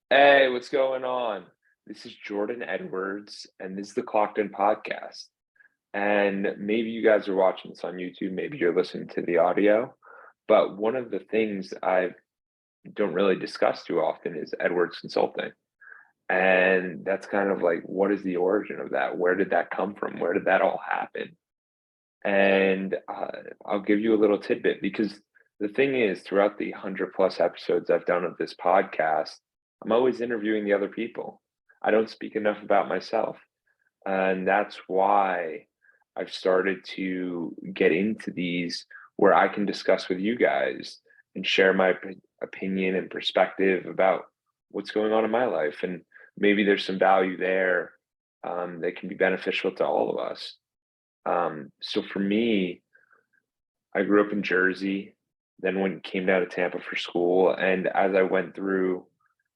Hey, what's going on? This is Jordan Edwards, and this is the Clockedin podcast. And maybe you guys are watching this on YouTube, maybe you're listening to the audio. But one of the things I don't really discuss too often is Edwards Consulting. And that's kind of like, what is the origin of that? Where did that come from? Where did that all happen? And I'll give you a little tidbit because the thing is, throughout the 100 plus episodes I've done of this podcast, I'm always interviewing the other people. I don't speak enough about myself. And that's why I've started to get into these where I can discuss with you guys and share my opinion and perspective about what's going on in my life. And maybe there's some value there that can be beneficial to all of us. So for me, I grew up in Jersey, then when came down to Tampa for school, and as I went through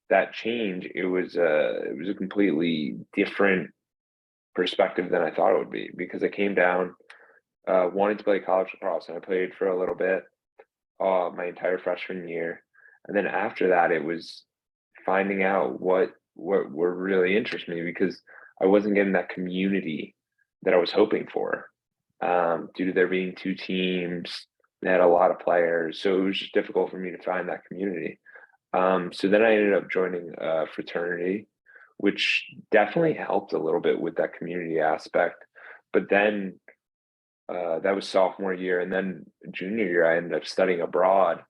that change, it was a completely different perspective than I thought it would be because I came down wanting to play college lacrosse, and I played for a little bit my entire freshman year, and then after that, it was finding out what really interests me because I wasn't getting that community that I was hoping for due to there being two teams. They had a lot of players, so it was just difficult for me to find that community. So then I ended up joining a fraternity, which definitely helped a little bit with that community aspect. But then that was sophomore year, and then junior year I ended up studying abroad.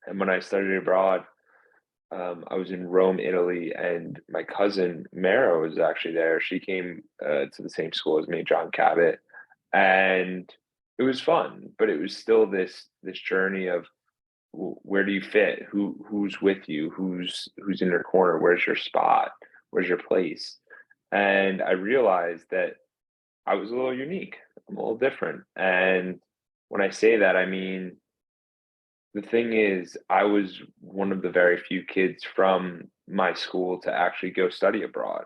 And when I studied abroad, I was in Rome, Italy, and my cousin Mara was actually there. She came to the same school as me, John Cabot, and it was fun. But it was still this journey of where do you fit? Who's with you? Who's in your corner? Where's your spot? Where's your place? And I realized that I was a little unique. I'm a little different. And when I say that, I mean the thing is, I was one of the very few kids from my school to actually go study abroad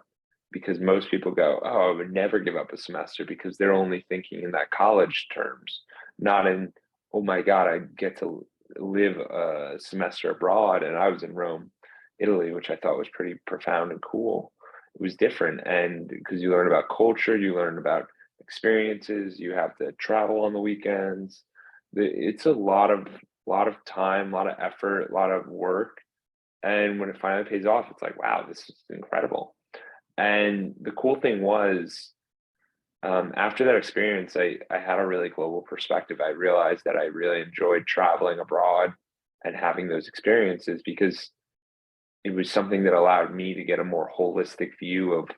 because most people go, "Oh, I would never give up a semester," because they're only thinking in that college terms, not in, "Oh my God, I get to live a semester abroad." And I was in Rome, Italy, which I thought was pretty profound and cool. It was different. And because you learn about culture, you learn about experiences, you have to travel on the weekends. It's a lot of time, a lot of effort, a lot of work. And when it finally pays off, it's like, wow, this is incredible. And the cool thing was, after that experience, I had a really global perspective. I realized that I really enjoyed traveling abroad and having those experiences because it was something that allowed me to get a more holistic view of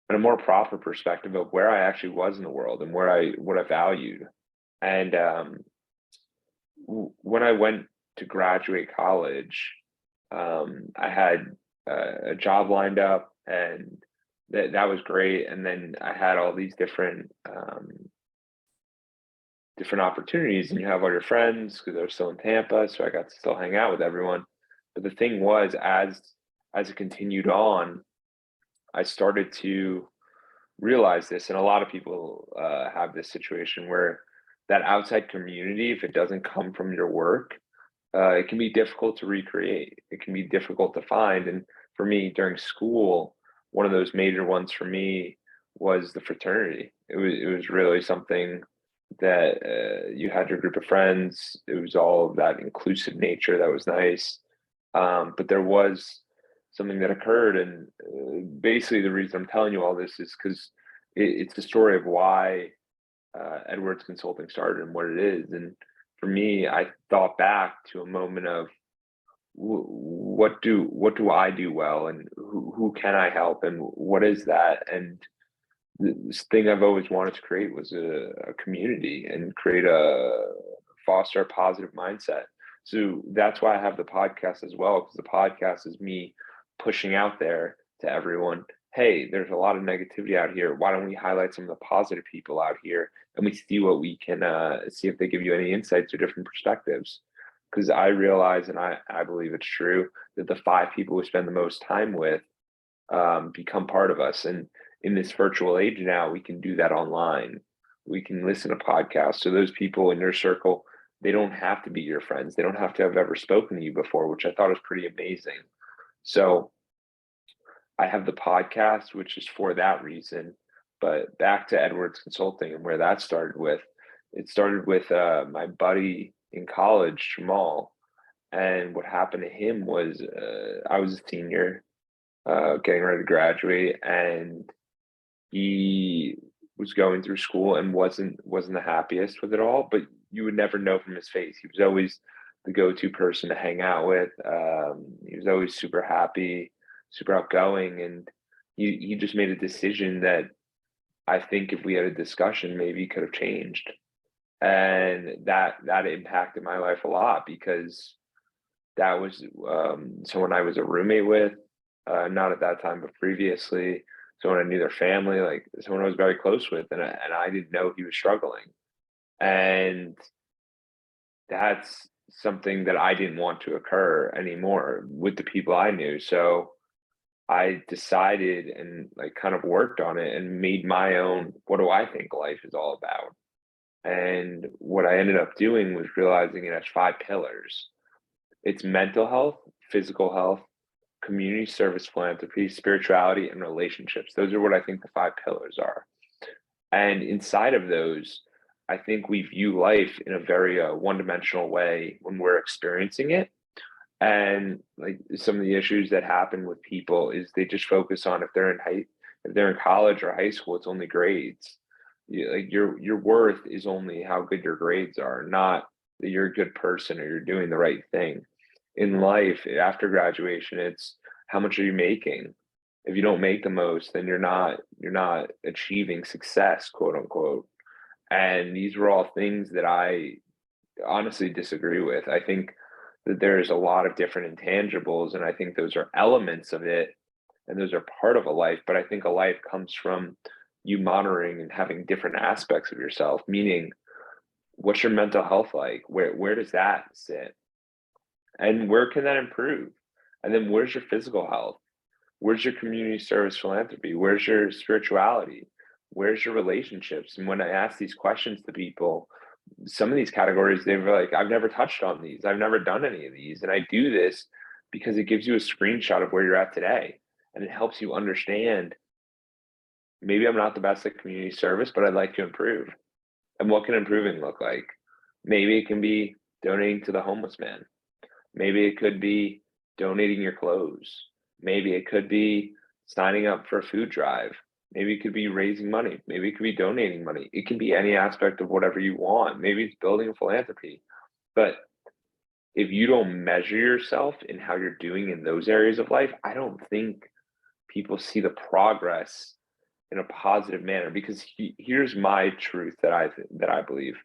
and a more proper perspective of where I actually was in the world and what I valued. And when I went to graduate college, I had a job lined up, and that was great. And then I had all these different opportunities, and you have all your friends because I was still in Tampa, so I got to still hang out with everyone. But the thing was, as it continued on, I started to realize this, and a lot of people have this situation where that outside community, if it doesn't come from your work, it can be difficult to recreate. It can be difficult to find. And for me, during school, one of those major ones for me was the fraternity. It was really something that you had your group of friends. It was all of that inclusive nature that was nice. But there was something that occurred, and basically the reason I'm telling you all this is because it's the story of why Edwards Consulting started and what it is. And for me, I thought back to a moment of what do I do well, and who can I help, and what is that? And this thing I've always wanted to create was a community and create a foster a positive mindset. So that's why I have the podcast as well, because the podcast is me pushing out there to everyone. Hey, there's a lot of negativity out here. Why don't we highlight some of the positive people out here and we see what we can see if they give you any insights or different perspectives? Because I realize, and I believe it's true, that the five people we spend the most time with become part of us. And in this virtual age now, we can do that online. We can listen to podcasts. So those people in your circle, they don't have to be your friends. They don't have to have ever spoken to you before, which I thought was pretty amazing. So I have the podcast, which is for that reason. But back to Edwards Consulting and where that started with, it started with my buddy in college, Jamal. And what happened to him was I was a senior, getting ready to graduate, and he was going through school and wasn't the happiest with it all, but you would never know from his face. He was always the go-to person to hang out with. He was always super happy, super outgoing, and he just made a decision that I think if we had a discussion, maybe could have changed. And that impacted my life a lot because that was someone I was a roommate with, not at that time, but previously, someone I knew their family, like someone I was very close with, and I didn't know he was struggling. And that's something that I didn't want to occur anymore with the people I knew. So I decided and like kind of worked on it and made my own, what do I think life is all about? And what I ended up doing was realizing it has five pillars. It's mental health, physical health, community service, philanthropy, spirituality, and relationships. Those are what I think the five pillars are. And inside of those, I think we view life in a very one-dimensional way when we're experiencing it. And like some of the issues that happen with people is they just focus on if they're in college or high school, it's only grades. Like your worth is only how good your grades are, not that you're a good person or you're doing the right thing. In life, after graduation, it's how much are you making? If you don't make the most, then you're not achieving success, quote unquote. And these were all things that I honestly disagree with. I think that there's a lot of different intangibles, and I think those are elements of it, and those are part of a life. But I think a life comes from you monitoring and having different aspects of yourself, meaning what's your mental health like? Where does that sit? And where can that improve? And then where's your physical health? Where's your community service philanthropy? Where's your spirituality? Where's your relationships? And when I ask these questions to people, some of these categories, they were like, I've never touched on these. I've never done any of these. And I do this because it gives you a screenshot of where you're at today. And it helps you understand maybe I'm not the best at community service, but I'd like to improve. And what can improving look like? Maybe it can be donating to the homeless man. Maybe it could be donating your clothes. Maybe it could be signing up for a food drive. Maybe it could be raising money. Maybe it could be donating money. It can be any aspect of whatever you want. Maybe it's building a philanthropy. But if you don't measure yourself in how you're doing in those areas of life, I don't think people see the progress in a positive manner. Because here's my truth that I believe.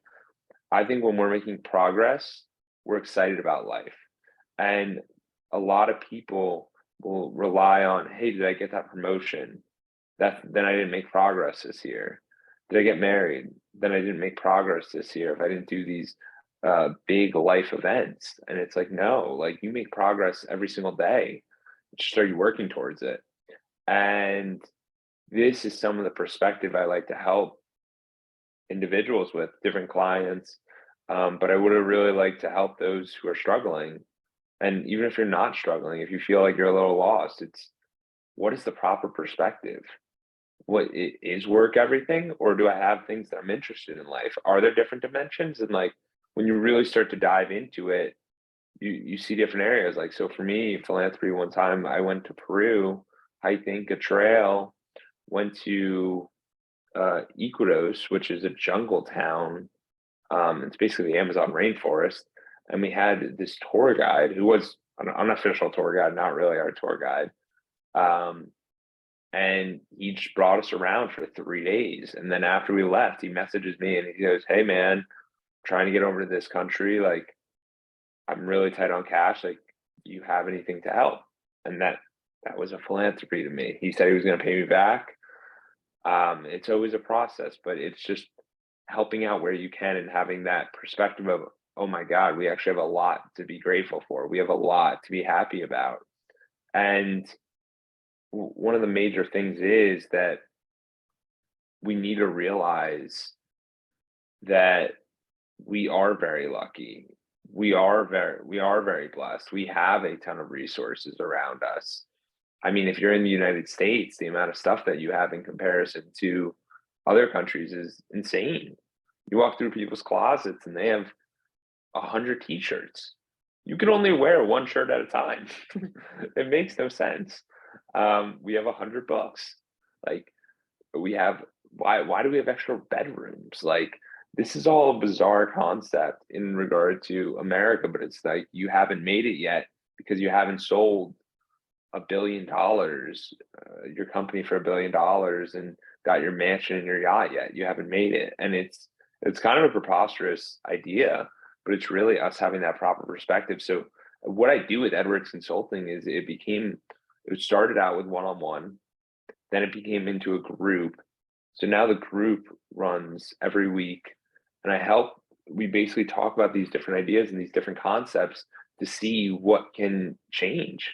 I think when we're making progress, we're excited about life. And a lot of people will rely on, hey, did I get that promotion? Then I didn't make progress this year. Did I get married? Then I didn't make progress this year if I didn't do these big life events. And it's like, no, like you make progress every single day. Just are you working towards it? And this is some of the perspective I like to help individuals with, different clients. But I would have really liked to help those who are struggling. And even if you're not struggling, if you feel like you're a little lost, it's what is the proper perspective? Is work everything, or do I have things that I'm interested in life? Are there different dimensions? And like when you really start to dive into it, you see different areas. Like so for me, philanthropy. One time I went to Peru, hiking a trail, went to Iquitos, which is a jungle town. It's basically the Amazon rainforest. And we had this tour guide who was an unofficial tour guide, not really our tour guide. And he just brought us around for 3 days. And then after we left, he messages me and he goes, hey man, I'm trying to get over to this country. Like, I'm really tight on cash. Like, do you have anything to help? And that was a philanthropy to me. He said he was going to pay me back. It's always a process, but it's just helping out where you can and having that perspective of, oh my God, we actually have a lot to be grateful for. We have a lot to be happy about. And one of the major things is that we need to realize that we are very lucky. we are very blessed. We have a ton of resources around us. I mean, if you're in the United States, the amount of stuff that you have in comparison to other countries is insane. You walk through people's closets and they have 100 t-shirts. You can only wear one shirt at a time. It makes no sense. We have 100 books. Like we have why do we have extra bedrooms? Like this is all a bizarre concept in regard to America, but it's like you haven't made it yet because you haven't sold $1 billion, your company for $1 billion and got your mansion and your yacht yet. You haven't made it. And it's kind of a preposterous idea, but it's really us having that proper perspective. So what I do with Edwards Consulting is it started out with one-on-one, then it became into a group. So now the group runs every week and we basically talk about these different ideas and these different concepts to see what can change,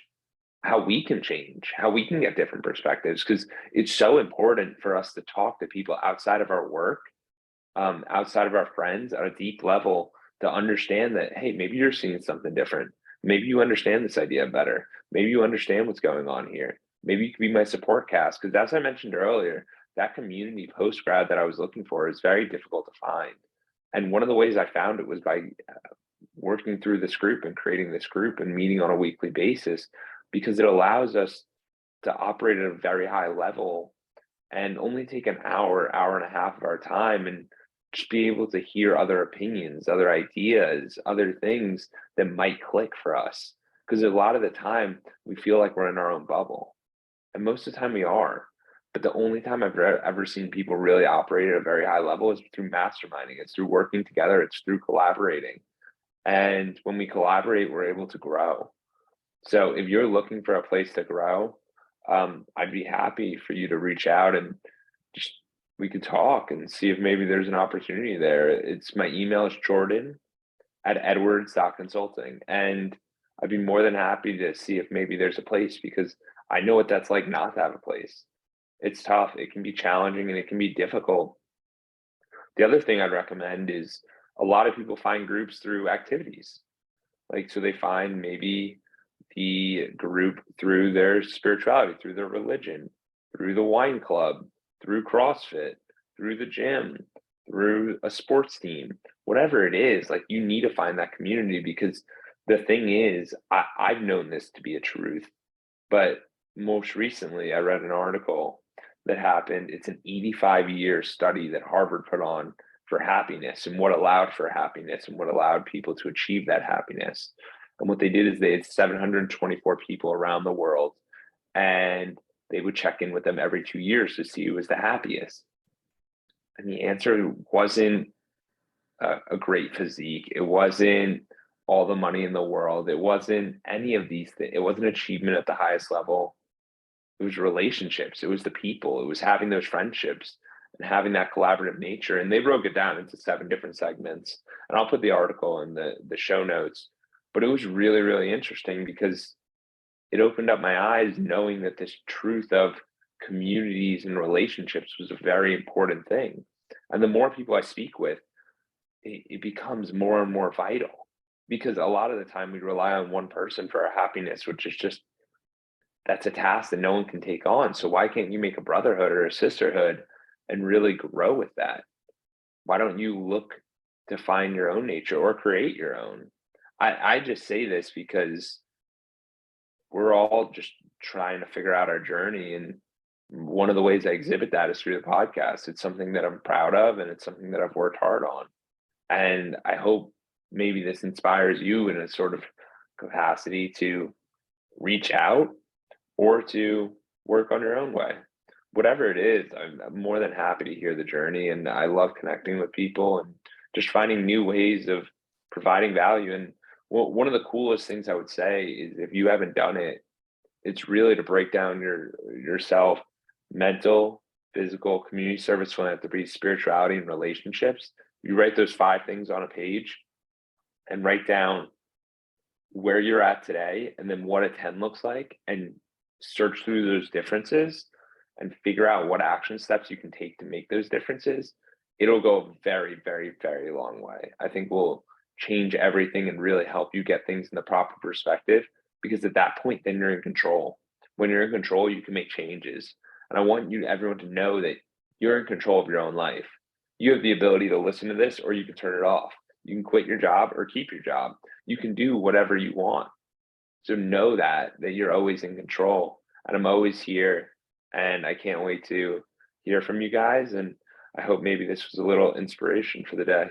how we can change, how we can get different perspectives. Because it's so important for us to talk to people outside of our work, outside of our friends at a deep level to understand that, hey, maybe you're seeing something different. Maybe you understand this idea better. Maybe you understand what's going on here. Maybe you could be my support cast. Because as I mentioned earlier, that community post grad that I was looking for is very difficult to find. And one of the ways I found it was by working through this group and creating this group and meeting on a weekly basis, because it allows us to operate at a very high level and only take an hour, hour and a half of our time and just be able to hear other opinions, other ideas, other things that might click for us. Because a lot of the time we feel like we're in our own bubble. And most of the time we are. But the only time I've ever seen people really operate at a very high level is through masterminding. It's through working together. It's through collaborating. And when we collaborate, we're able to grow. So if you're looking for a place to grow, I'd be happy for you to reach out and just we could talk and see if maybe there's an opportunity there. It's my email is jordan@edwards.consulting. And I'd be more than happy to see if maybe there's a place because I know what that's like not to have a place. It's tough. It can be challenging and it can be difficult. The other thing I'd recommend is a lot of people find groups through activities. Like, so they find maybe the group through their spirituality, through their religion, through the wine club, through CrossFit, through the gym, through a sports team, whatever it is, like you need to find that community because the thing is, I've known this to be a truth, but most recently I read an article that happened. It's an 85-year study that Harvard put on for happiness and what allowed for happiness and what allowed people to achieve that happiness. And what they did is they had 724 people around the world and they would check in with them every 2 years to see who was the happiest. And the answer wasn't a great physique. It wasn't all the money in the world. It wasn't any of these things. It wasn't achievement at the highest level. It was relationships. It was the people. It was having those friendships and having that collaborative nature. And they broke it down into 7 different segments. And I'll put the article in the show notes. But it was really, really interesting because it opened up my eyes knowing that this truth of communities and relationships was a very important thing. And the more people I speak with, it becomes more and more vital because a lot of the time we rely on one person for our happiness, which is just that's a task that no one can take on. So why can't you make a brotherhood or a sisterhood and really grow with that? Why don't you look to find your own nature or create your own? I just say this because we're all just trying to figure out our journey. And one of the ways I exhibit that is through the podcast. It's something that I'm proud of and it's something that I've worked hard on. And I hope maybe this inspires you in a sort of capacity to reach out or to work on your own way. Whatever it is, I'm more than happy to hear the journey. And I love connecting with people and just finding new ways of providing value. And one of the coolest things I would say is if you haven't done it, it's really to break down yourself, mental, physical, community service, philanthropy, spirituality, and relationships. You write those 5 things on a page and write down where you're at today and then what a 10 looks like and search through those differences and figure out what action steps you can take to make those differences. It'll go a very, very, very long way. I think change everything and really help you get things in the proper perspective, because at that point, then you're in control. When you're in control, you can make changes. And I want everyone to know that you're in control of your own life. You have the ability to listen to this or you can turn it off. You can quit your job or keep your job. You can do whatever you want. So know that you're always in control, and I'm always here, and I can't wait to hear from you guys, and I hope maybe this was a little inspiration for the day.